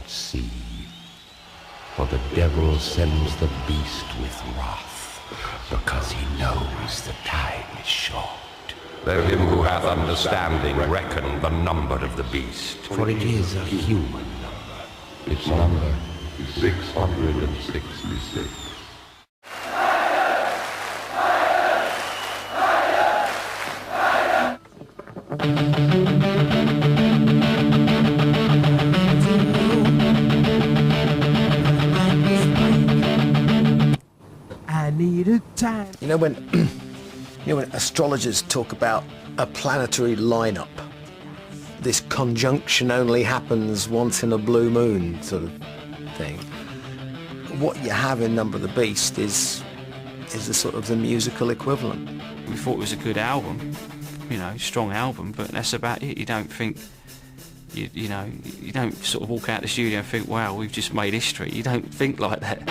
see. For the devil sends the beast with wrath, because he knows the time is short. Let him who hath understanding reckon the number of the beast. For it is a human number. Its number is 666. I needed time. You know when when astrologers talk about a planetary lineup, this conjunction only happens once in a blue moon sort of thing. What you have in Number of the Beast is the sort of the musical equivalent. We thought it was a good album, strong album, but that's about it. You don't think, you don't sort of walk out the studio and think, wow, we've just made history. You don't think like that.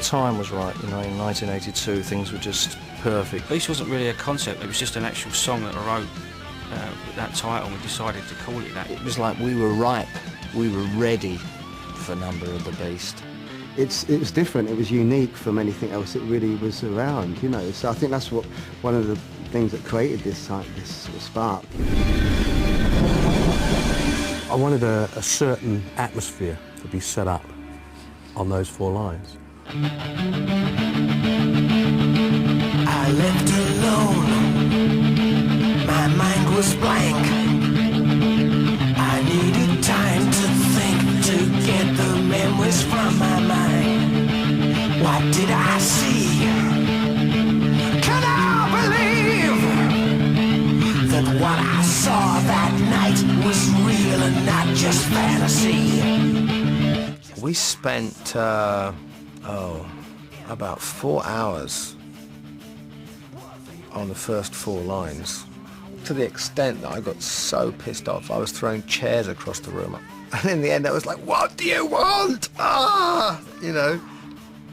Time was right, in 1982 things were just perfect. Beast wasn't really a concept, it was just an actual song that I wrote with that title, and we decided to call it that. It was like we were ripe, we were ready for Number of the Beast. It was different, it was unique from anything else that really was around, so I think that's one of the things that created this sort of spark. I wanted a certain atmosphere to be set up on those 4 lines. I left alone. My mind was blank. I needed time to think, to get the memories from my mind. What did I see? Can I believe that what I saw that night was real and not just fantasy? We spent about 4 hours on the first 4 lines, to the extent that I got so pissed off I was throwing chairs across the room. And in the end I was like, what do you want?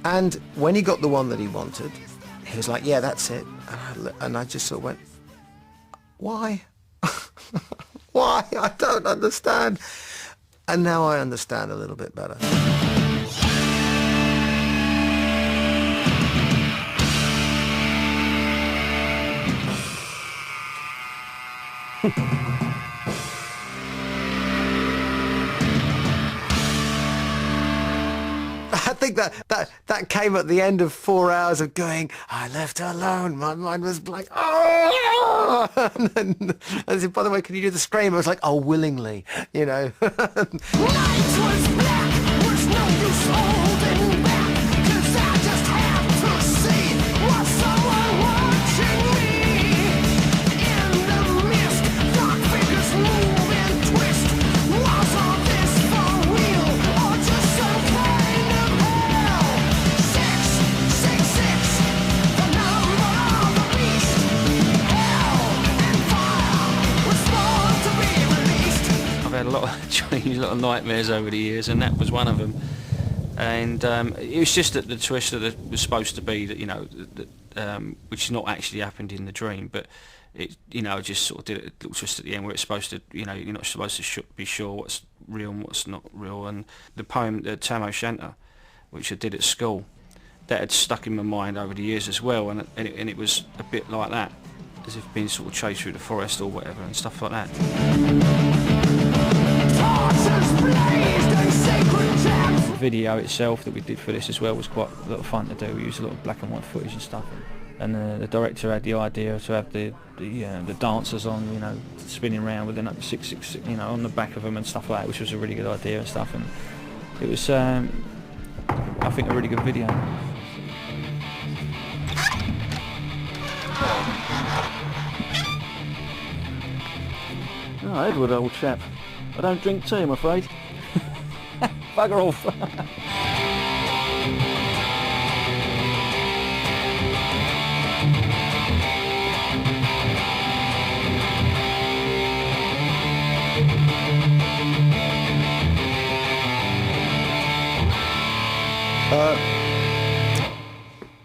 And when he got the one that he wanted, he was like, yeah, that's it. And I just sort of went, why? Why? I don't understand. And now I understand a little bit better. I think that came at the end of 4 hours of going, I left alone, my mind was blank. Oh! And then I said, by the way, can you do the scream? I was like, oh, willingly, Night was black, was no use holding back, 'cause I just have to see was someone watching me. In the mist, dark fingers move and twist. Was all this for real, or just some kind of hell? 666, the number of the beast. Hell and fire was born to be released. I've had a lot of nightmares over the years, and that was one of them. And it was just that the twist that it was supposed to be that, which not actually happened in the dream, but it, just sort of did a little twist at the end where it's supposed to, you're not supposed to be sure what's real and what's not real. And the poem, the Tam O'Shanter, which I did at school, that had stuck in my mind over the years as well, and it was a bit like that. as if being sort of chased through the forest or whatever and stuff like that. The video itself that we did for this as well was quite a lot of fun to do. We used a lot of black and white footage and stuff, and the director had the idea to have the dancers on, you know, spinning around with the number 666, you know, on the back of them and stuff like that, which was a really good idea and stuff, and it was I think a really good video. Oh, Edward, old chap. I don't drink tea, I'm afraid. Bugger off.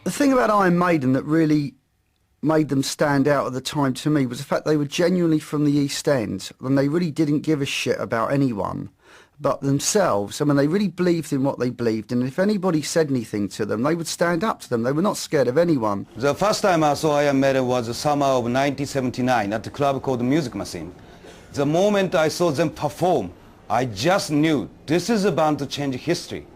The thing about Iron Maiden that really made them stand out at the time to me was the fact they were genuinely from the East End, and they really didn't give a shit about anyone but themselves. I mean, they really believed in what they believed, and if anybody said anything to them, they would stand up to them. They were not scared of anyone. The first time I saw Iron Maiden was the summer of 1979 at a club called the Music Machine. The moment I saw them perform, I just knew this is about to change history.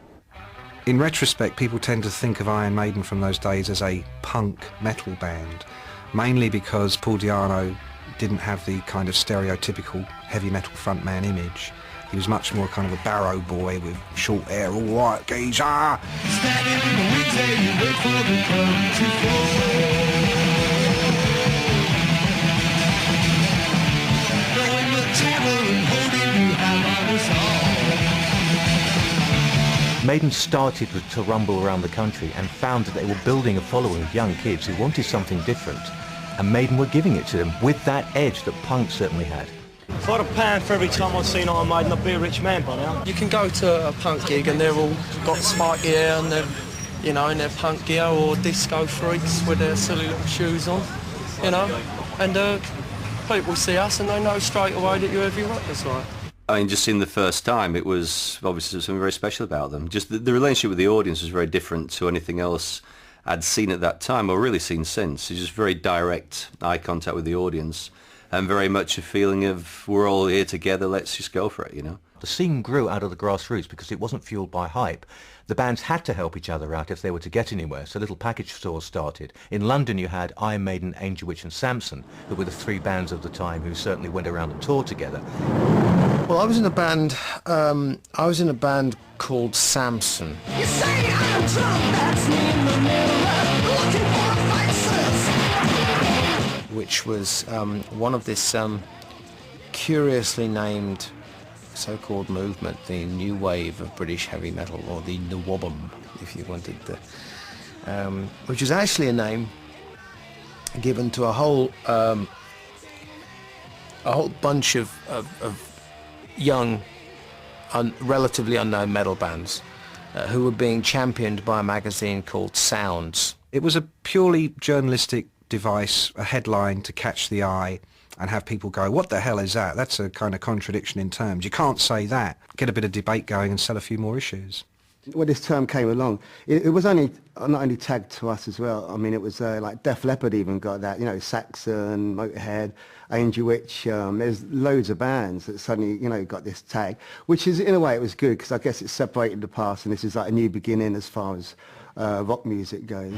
In retrospect, people tend to think of Iron Maiden from those days as a punk metal band, mainly because Paul Di'Anno didn't have the kind of stereotypical heavy metal frontman image. He was much more kind of a barrow boy with short hair, all right, geezer. Standing in the winter, you wait for the curtain to fall. Throwing the table and holding you out on us all. Maiden started to rumble around the country and found that they were building a following of young kids who wanted something different, and Maiden were giving it to them with that edge that punk certainly had. If I had a pound for every time I'd seen Iron Maiden, I'd be a rich man by now. You can go to a punk gig and they're all got spiky hair and they're, you know, in their punk gear, or disco freaks with their silly little shoes on, you know, and people see us and they know straight away that you're heavy rockers, like. I mean, just seeing the first time, it was obviously something very special about them. Just the relationship with the audience was very different to anything else I'd seen at that time, or really seen since. It's just very direct eye contact with the audience, and very much a feeling of, we're all here together, let's just go for it, you know. The scene grew out of the grassroots because it wasn't fueled by hype. The bands had to help each other out if they were to get anywhere, so little package stores started. In London you had Iron Maiden, Angel Witch and Samson, who were the three bands of the time who certainly went around and toured together. Well, I was in a band called Samson. You say I'm drunk, that's me in the mirror, looking for a fight source. Which was one of this curiously named so-called movement, the new wave of British heavy metal, or the Nwobum, if you wanted to, which was actually a name given to a whole bunch of young, relatively unknown metal bands who were being championed by a magazine called Sounds. It was a purely journalistic device, a headline to catch the eye and have people go, what the hell is that? That's a kind of contradiction in terms. You can't say that. Get a bit of debate going and sell a few more issues. When this term came along, it was only not only tagged to us as well. I mean, it was like Def Leppard even got that, you know, Saxon, Motorhead, Angel Witch. There's loads of bands that suddenly, you know, got this tag, which is, in a way, it was good because I guess it separated the past, and this is like a new beginning as far as rock music goes.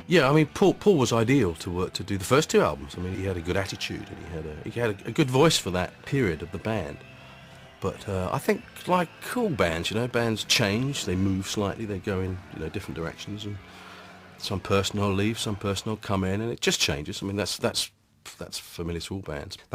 Yeah, I mean, Paul was ideal to do the first two albums. I mean, he had a good attitude and he had a good voice for that period of the band. But I think, like all bands, you know, bands change, they move slightly, they go in, you know, different directions, and some personnel leave, some personnel come in, and it just changes. I mean, that's familiar to all bands.